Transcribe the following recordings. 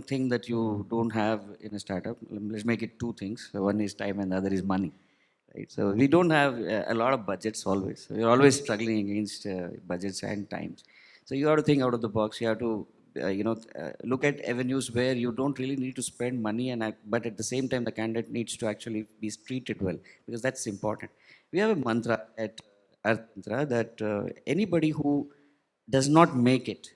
thing that you don't have in a startup. Let's make it two things. So one is time and the other is money. Right? So we don't have a lot of budgets always. So we're always struggling against budgets and times. So you have to think out of the box. You have to, look at avenues where you don't really need to spend money, but at the same time, the candidate needs to actually be treated well because that's important. We have a mantra at ArthaYantra that anybody who does not make it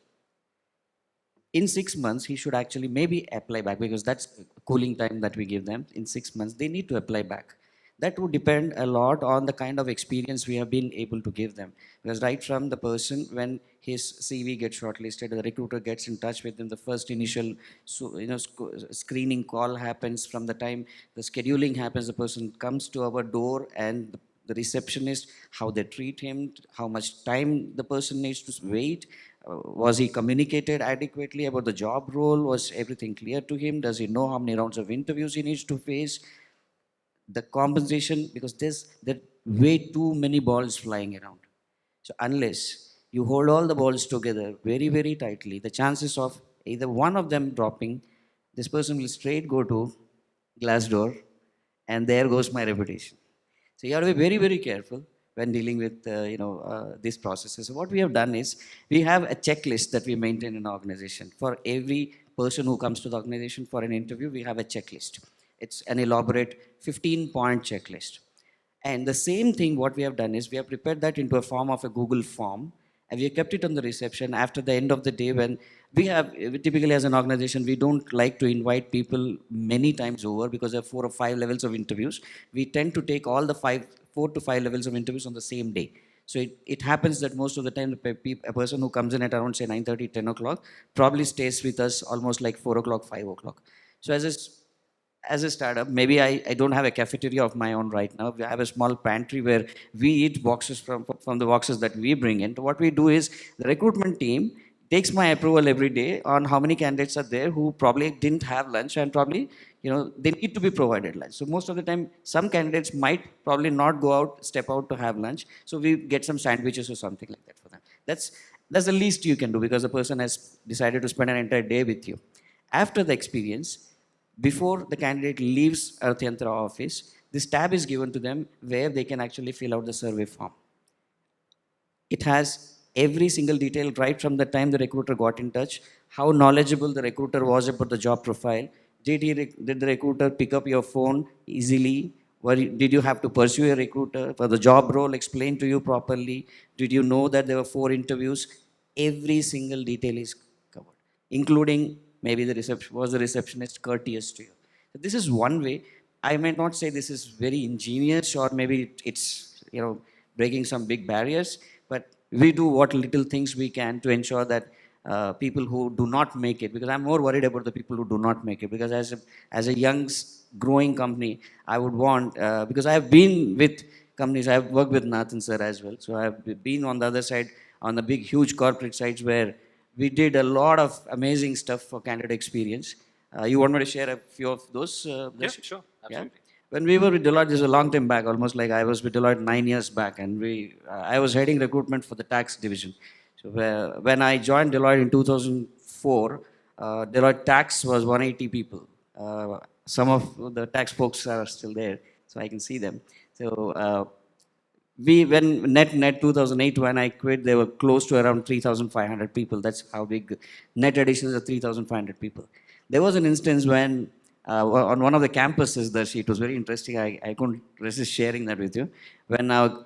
in 6 months, he should actually maybe apply back because that's cooling time that we give them. In 6 months, they need to apply back. That would depend a lot on the kind of experience we have been able to give them. Because right from the person, when his CV gets shortlisted, the recruiter gets in touch with him, the first initial screening call happens. From the time the scheduling happens, the person comes to our door, and the receptionist, how they treat him, how much time the person needs to wait, was he communicated adequately about the job role? Was everything clear to him? Does he know how many rounds of interviews he needs to face? The compensation, because there are way too many balls flying around. So unless you hold all the balls together very, very tightly, the chances of either one of them dropping, this person will straight go to glass door, and there goes my reputation. So you have to be very, very careful when dealing with these processes. So what we have done is we have a checklist that we maintain in our organization. For every person who comes to the organization for an interview, we have a checklist. It's an elaborate 15-point checklist. And the same thing, what we have done is we have prepared that into a form of a Google form, and we have kept it on the reception. After the end of the day, when typically as an organization, we don't like to invite people many times over because there are 4 or 5 levels of interviews. We tend to take all the 4 to 5 levels of interviews on the same day. So it happens that most of the time, a person who comes in at around say 9:30, 10 o'clock probably stays with us almost like 4 o'clock, 5 o'clock. So as a startup, maybe I don't have a cafeteria of my own right now. We have a small pantry where we eat boxes from the boxes that we bring in. So what we do is the recruitment team takes my approval every day on how many candidates are there who probably didn't have lunch, and probably they need to be provided lunch. So most of the time, some candidates might probably not go out, step out to have lunch. So we get some sandwiches or something like that for them. That's the least you can do because the person has decided to spend an entire day with you. After the experience, before the candidate leaves ArthaYantra office, this tab is given to them where they can actually fill out the survey form. It has every single detail right from the time the recruiter got in touch, how knowledgeable the recruiter was about the job profile. Did the recruiter pick up your phone easily? Did you have to pursue a recruiter? For the job role explained to you properly? Did you know that there were 4 interviews? Every single detail is covered, including maybe was the receptionist courteous to you. So this is one way. I might not say this is very ingenious, or maybe it's breaking some big barriers, but we do what little things we can to ensure that people who do not make it, because I'm more worried about the people who do not make it, because as a young growing company, I would want, because I have been with companies, I have worked with Nathan sir as well, so I have been on the other side, on the big huge corporate sites where we did a lot of amazing stuff for candidate experience. You want me to share a few of those? Yeah, sure, absolutely. Yeah? When we were with Deloitte, this is a long time back, almost like I was with Deloitte 9 years back, and I was heading recruitment for the tax division. So when I joined Deloitte in 2004, Deloitte tax was 180 people. Some of the tax folks are still there, so I can see them. So when net 2008, when I quit, they were close to around 3,500 people. That's how big net additions are, 3,500 people. There was an instance when on one of the campuses, it was very interesting. I couldn't resist sharing that with you. When our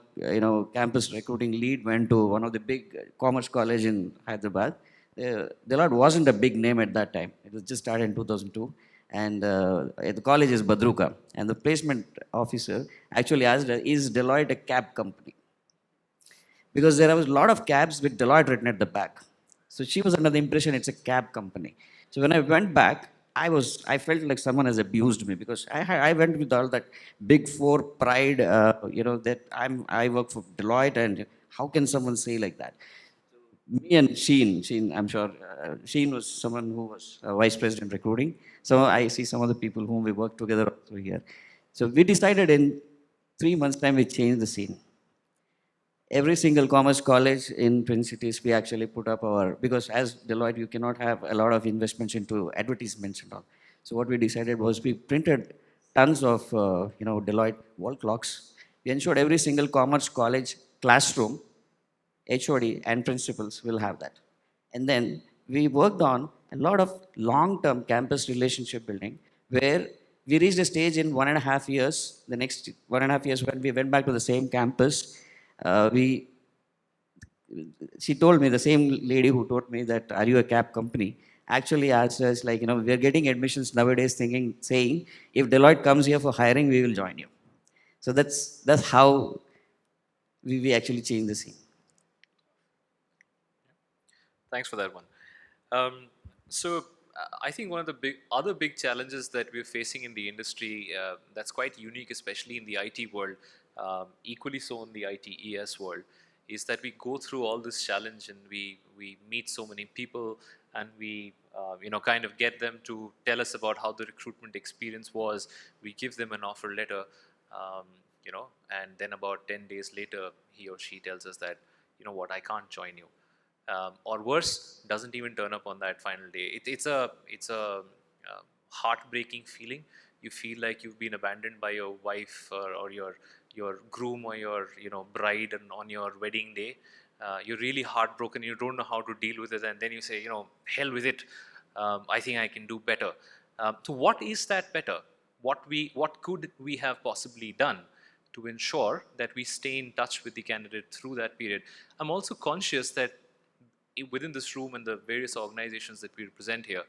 campus recruiting lead went to one of the big commerce college in Hyderabad, Deloitte wasn't a big name at that time. It was just started in 2002. And the college is Badruka. And the placement officer actually asked her, is Deloitte a cab company? Because there was a lot of cabs with Deloitte written at the back. So she was under the impression it's a cab company. So when I went back, I felt like someone has abused me, because I went with all that big four pride, that I work for Deloitte, and how can someone say like that? Me and Sheen, I'm sure Sheen was someone who was vice president recruiting. So I see some of the people whom we work together also here. So we decided in 3 months' time we changed the scene. every single commerce college in Twin Cities, we actually put up our, because as Deloitte, you cannot have a lot of investments into advertisements and all. So what we decided was we printed tons of, Deloitte wall clocks. We ensured every single commerce college classroom, HOD and principals will have that. And then we worked on a lot of long-term campus relationship building where we reached a stage in 1.5 years, the next 1.5 years when we went back to the same campus, we she told me, the same lady who told me that, are you a cab company? Actually asked us, like, we're getting admissions nowadays saying, if Deloitte comes here for hiring, we will join you. So that's how we actually changed the scene. Thanks for that one. I think one of the other big challenges that we're facing in the industry that's quite unique, especially in the IT world, equally so in the ITES world, is that we go through all this challenge and we meet so many people and we kind of get them to tell us about how the recruitment experience was. We give them an offer letter, um, and then about 10 days later, he or she tells us that, you know what, I can't join you. Or worse, doesn't even turn up on that final day. It's a heartbreaking feeling. You feel like you've been abandoned by your wife or your groom or your bride, and on your wedding day, you're really heartbroken. You don't know how to deal with it, and then you say, hell with it. I think I can do better. So what is that better? What could we have possibly done to ensure that we stay in touch with the candidate through that period? I'm also conscious that within this room and the various organizations that we represent here,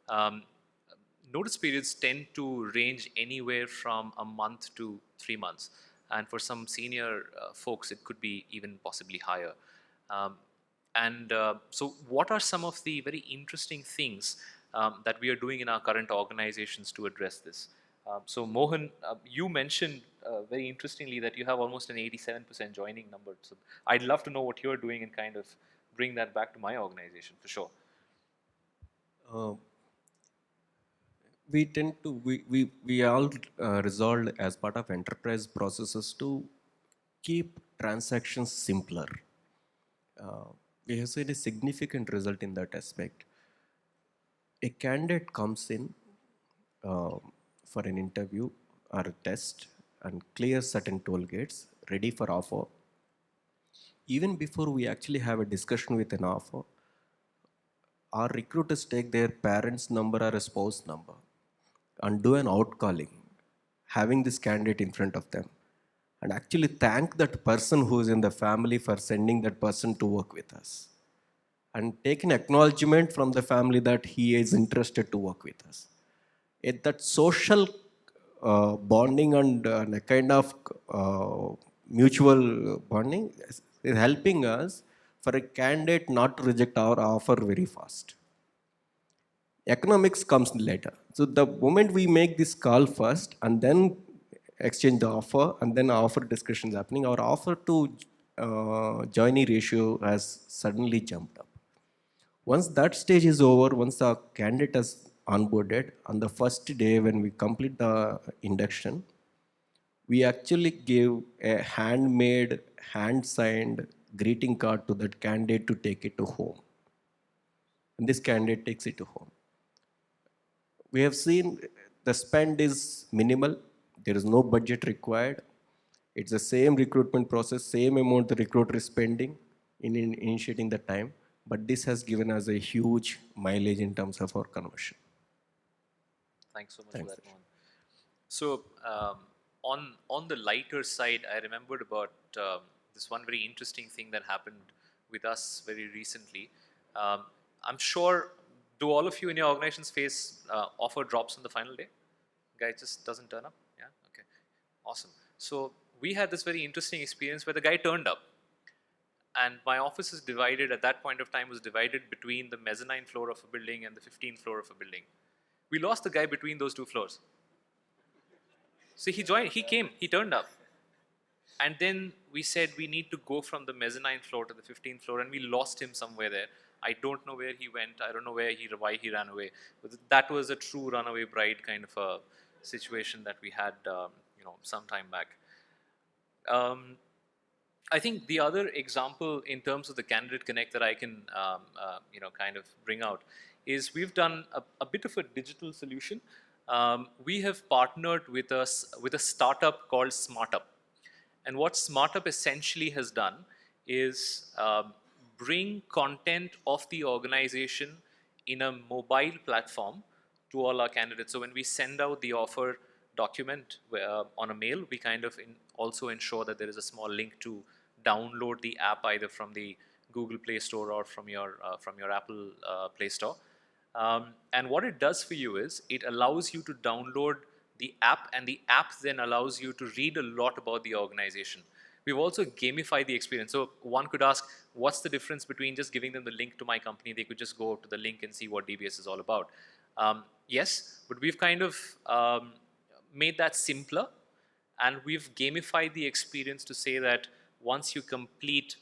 um, notice periods tend to range anywhere from a month to 3 months. And for some senior folks, it could be even possibly higher. Um, so what are some of the very interesting things that we are doing in our current organizations to address this? So Mohan, you mentioned very interestingly that you have almost an 87% joining number. So I'd love to know what you're doing and kind of bring that back to my organization for sure. Uh, we all resolved as part of enterprise processes to keep transactions simpler. We have seen a significant result in that aspect. A candidate comes in uh, for an interview or a test and clears certain toll gates, ready for offer. Even before we actually have a discussion with an offer, our recruiters take their parents' number or a spouse number and do an outcalling, having this candidate in front of them, and actually thank that person who is in the family for sending that person to work with us, and take an acknowledgement from the family that he is interested to work with us. That social bonding and a kind of mutual bonding is helping us for a candidate not to reject our offer very fast. Economics comes later. So the moment we make this call first and then exchange the offer and then offer discussions happening, our offer to joinee ratio has suddenly jumped up. Once that stage is over, once the candidate has onboarded, on the first day when we complete the induction, we actually give a handmade, hand-signed greeting card to that candidate to take it to home. And this candidate takes it to home. We have seen the spend is minimal. There is no budget required. It's the same recruitment process, same amount the recruiter is spending in initiating the time. But this has given us a huge mileage in terms of our conversion. Thanks so much Thanks. for that, Mohan. So on the lighter side, I remembered about this one very interesting thing that happened with us very recently. Um, I'm sure, do all of you in your organizations face offer drops on the final day? Guy just doesn't turn up? Yeah, okay, awesome. So we had this very interesting experience where the guy turned up, and my office is divided at that point of time was divided between the mezzanine floor of a building and the 15th floor of a building. We lost the guy between those two floors. So he joined, he came, he turned up. And then we said we need to go from the mezzanine floor to the 15th floor, and we lost him somewhere there. I don't know where he went. I don't know why he ran away. But that was a true runaway bride kind of a situation that we had, some time back. Um, I think the other example in terms of the candidate connect that I can kind of bring out is we've done a bit of a digital solution. We have partnered with with a startup called SmartUp, and what SmartUp essentially has done is bring content of the organization in a mobile platform to all our candidates. So when we send out the offer document on a mail, we kind of also ensure that there is a small link to download the app either from the Google Play Store or from your Apple Play Store. And what it does for you is it allows you to download the app, and the app then allows you to read a lot about the organization. We've also gamified the experience. So one could ask, what's the difference between just giving them the link to my company? They could just go to the link and see what DBS is all about. Yes, but we've kind of made that simpler, and we've gamified the experience to say that once you complete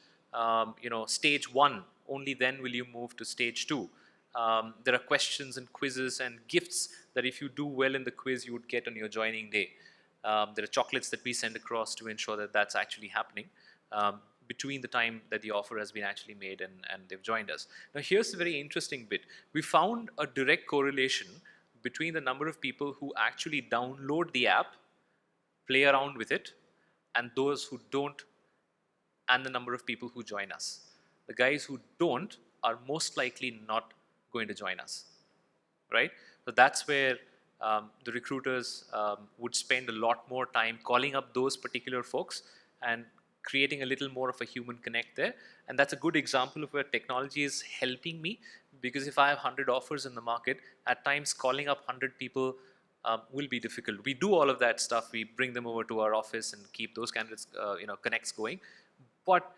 stage 1, only then will you move to stage 2. There are questions and quizzes and gifts that if you do well in the quiz, you would get on your joining day. There are chocolates that we send across to ensure that that's actually happening between the time that the offer has been actually made and they've joined us. Now, here's the very interesting bit. We found a direct correlation between the number of people who actually download the app, play around with it, and those who don't, and the number of people who join us. The guys who don't are most likely not going to join us, right? So that's where the recruiters would spend a lot more time calling up those particular folks and creating a little more of a human connect there. And that's a good example of where technology is helping me, because if I have 100 offers in the market, at times calling up 100 people will be difficult. We do all of that stuff. We bring them over to our office and keep those candidates, connects going. But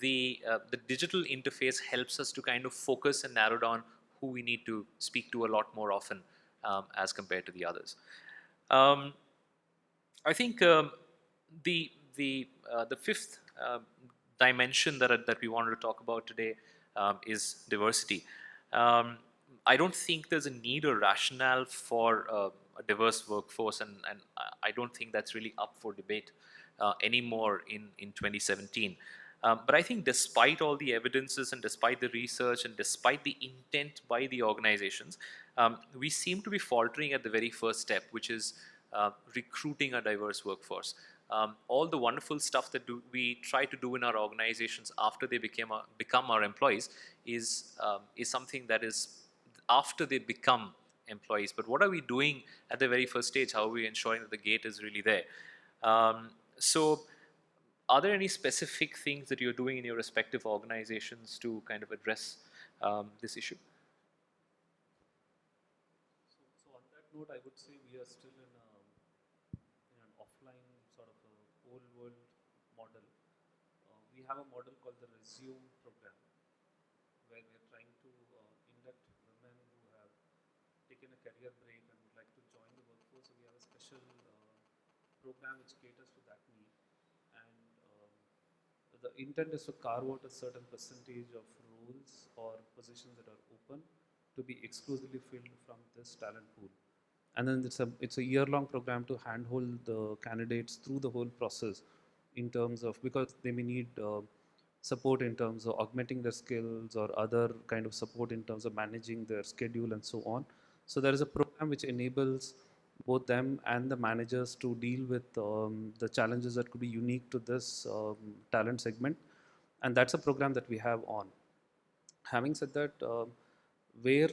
the digital interface helps us to kind of focus and narrow down who we need to speak to a lot more often as compared to the others. I think the fifth dimension that we wanted to talk about today is diversity. I don't think there's a need or rationale for a diverse workforce, and I don't think that's really up for debate anymore in 2017. But I think despite all the evidences and despite the research and despite the intent by the organizations, we seem to be faltering at the very first step, which is recruiting a diverse workforce. All the wonderful stuff that we try to do in our organizations after they become our employees is something that is after they become employees. But what are we doing at the very first stage? How are we ensuring that the gate is really there? So are there any specific things that you're doing in your respective organizations to kind of address this issue? So on that note, I would say we are still in an offline sort of a old world model. We have a model called the Resume program, where we are trying to induct women who have taken a career break and would like to join the workforce. So we have a special program which caters to that need. And the intent is to carve out a certain percentage of roles or positions that are open to be exclusively filled from this talent pool. And then it's a year-long program to handhold the candidates through the whole process in terms of, because they may need support in terms of augmenting their skills or other kind of support in terms of managing their schedule and so on. So there is a program which enables both them and the managers to deal with the challenges that could be unique to this talent segment. And that's a program that we have on. Having said that, where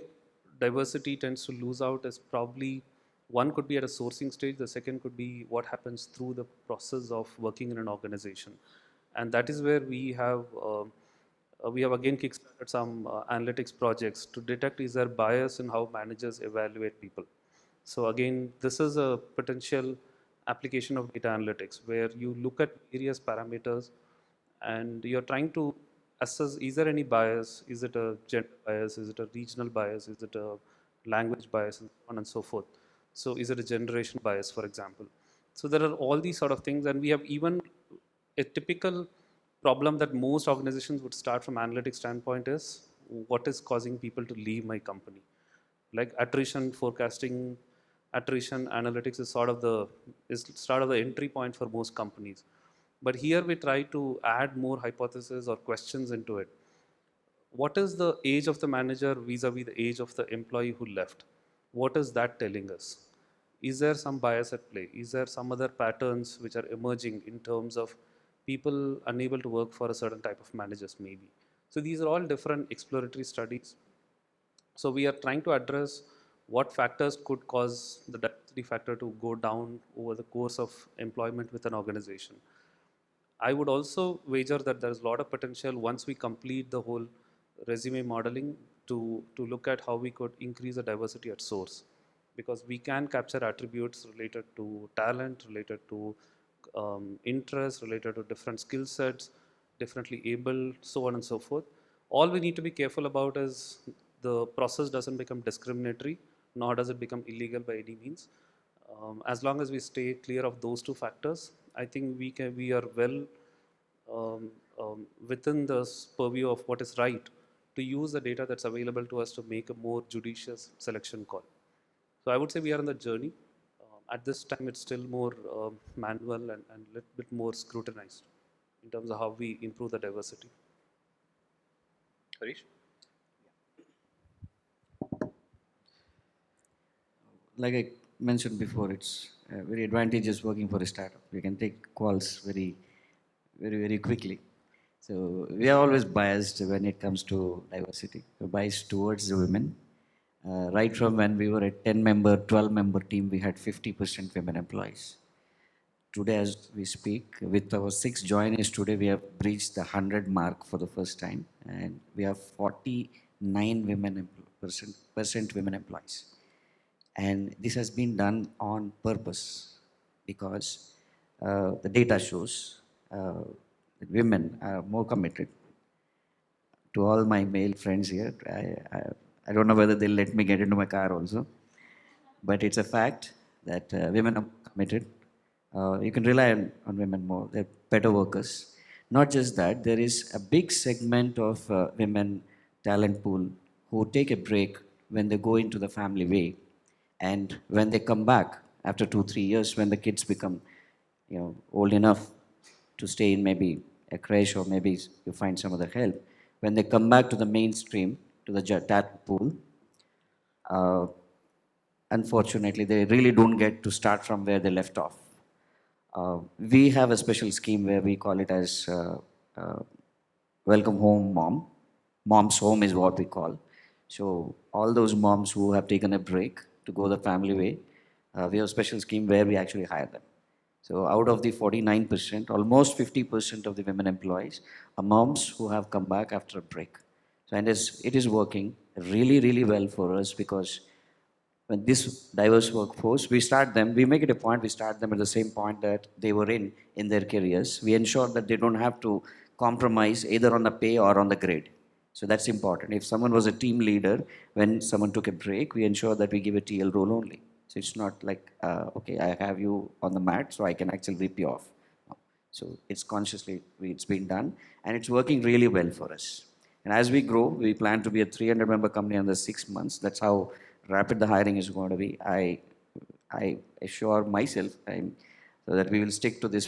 diversity tends to lose out is probably, one could be at a sourcing stage, the second could be what happens through the process of working in an organization. And that is where we have again kickstarted some analytics projects to detect is there bias in how managers evaluate people. So again, this is a potential application of data analytics where you look at various parameters and you're trying to assess, is there any bias? Is it a gender bias? Is it a regional bias? Is it a language bias, and so on and so forth? So is it a generation bias, for example? So there are all these sort of things, and we have even a typical problem that most organizations would start from analytics standpoint is what is causing people to leave my company? Like attrition forecasting, attrition analytics is sort of the entry point for most companies. But here we try to add more hypotheses or questions into it. What is the age of the manager vis-a-vis the age of the employee who left? What is that telling us? Is there some bias at play? Is there some other patterns which are emerging in terms of people unable to work for a certain type of managers maybe? So these are all different exploratory studies. So we are trying to address what factors could cause the diversity factor to go down over the course of employment with an organization. I would also wager that there is a lot of potential once we complete the whole resume modeling to look at how we could increase the diversity at source. Because we can capture attributes related to talent, related to interest, related to different skill sets, differently able, so on and so forth. All we need to be careful about is the process doesn't become discriminatory, nor does it become illegal by any means. As long as we stay clear of those two factors, I think we are well within the purview of what is right to use the data that's available to us to make a more judicious selection call. So I would say we are on the journey. At this time, it's still more manual and a little bit more scrutinized in terms of how we improve the diversity. Harish? Like I mentioned before, it's very advantageous working for a startup. You can take calls very quickly. So we are always biased when it comes to diversity. We're biased towards the women. Right from when we were a 10-member, 12-member team, we had 50% women employees. Today, as we speak, with our 6 joiners today, we have breached the 100 mark for the first time, and we have 49 percent women employees. And this has been done on purpose because the data shows that women are more committed. To all my male friends here, I don't know whether they'll let me get into my car also, but it's a fact that women are committed. You can rely on women more. They're better workers. Not just that, there is a big segment of women talent pool who take a break when they go into the family way, and when they come back after 2 3 years, when the kids become old enough to stay in maybe a crash or maybe you find some other help, when they come back to the mainstream, to the talent pool, uh, unfortunately, they really don't get to start from where they left off. We have a special scheme where we call it as uh, Welcome Home Mom. Mom's Home is what we call. So all those moms who have taken a break to go the family way, we have a special scheme where we actually hire them. So out of the 49%, almost 50% of the women employees are moms who have come back after a break. So and it is working really well for us because when this diverse workforce, we make it a point, we start them at the same point that they were in their careers. We ensure that they don't have to compromise either on the pay or on the grade. So that's important. If someone was a team leader, when someone took a break, we ensure that we give a TL role only. So it's not like, okay, I have you on the mat, so I can actually rip you off. No. So it's been done, and it's working really well for us. And as we grow, we plan to be a 300-member company in the 6 months. That's how rapid the hiring is going to be. I assure myself so that we will stick to this